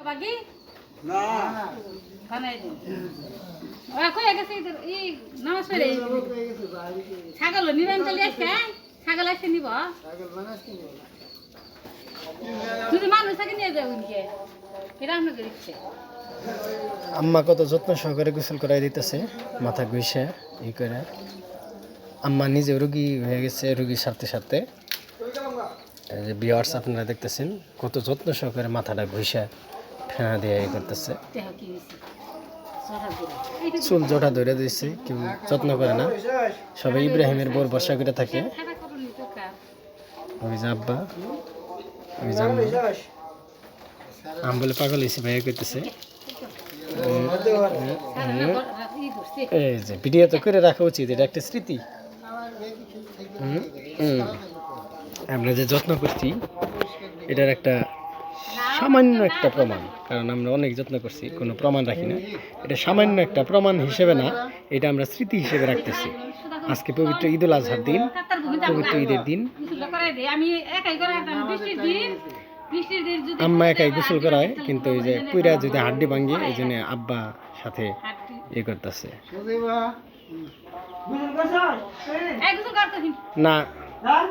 বাকি না বানাই দিন ওরা কই গেছে এই নামাজ পড়ে ছাগল নিবেন চলে আসছে ছাগল আসছে নিব যদি মানুষ থাকে নিয়ে যাবেন উনকে এটা আপনাদের ইচ্ছে আম্মা কত যত্ন সহকারে গোসল করাই দিতেছে মাথা ঘুষে ই করে আম্মা নিজে রুগী হয়ে গেছে রুগীর সাথে সাথে এই যে ভিউয়ার্স আপনারা দেখতেছেন কত যত্ন সহকারে মাথাটা ঘুষে ফেনা দিয়ে ই করতেছে দেহ কি হইছে চুল জটা ধরে দিয়েছে কেউ যত্ন করে না সবাই ইব্রাহিমের বোর বর্ষা করে থাকে খাতা করুন তো কা ওই যে আব্বা ওই যে আম্মা আম বলে পাগল হয়েছে ভাইয়া করতেছে এই যে ভিডিও তো করে রাখা উচিত এটা একটা স্মৃতি আমরা যে যত্ন করছি এটার একটা সামান্য একটা প্রমাণ কারণ আমরা অনেক যত্ন করছি কোনো প্রমাণ রাখি না এটা সামান্য একটা প্রমাণ হিসেবে না এটা আমরা স্মৃতি হিসেবে রাখতেছি আজকে পবিত্র ঈদুল আজহার দিন পবিত্র ঈদের দিন আমি একাই করে বৃষ্টির দিন যদি আম্মা একাই গোসল করায় কিন্তু ওই যে পুরা যদি হাড্ডি ভাঙি এই জন্য আব্বা সাথে ইয়ে করতেছে এই কিছু করতেছি না হ্যাঁ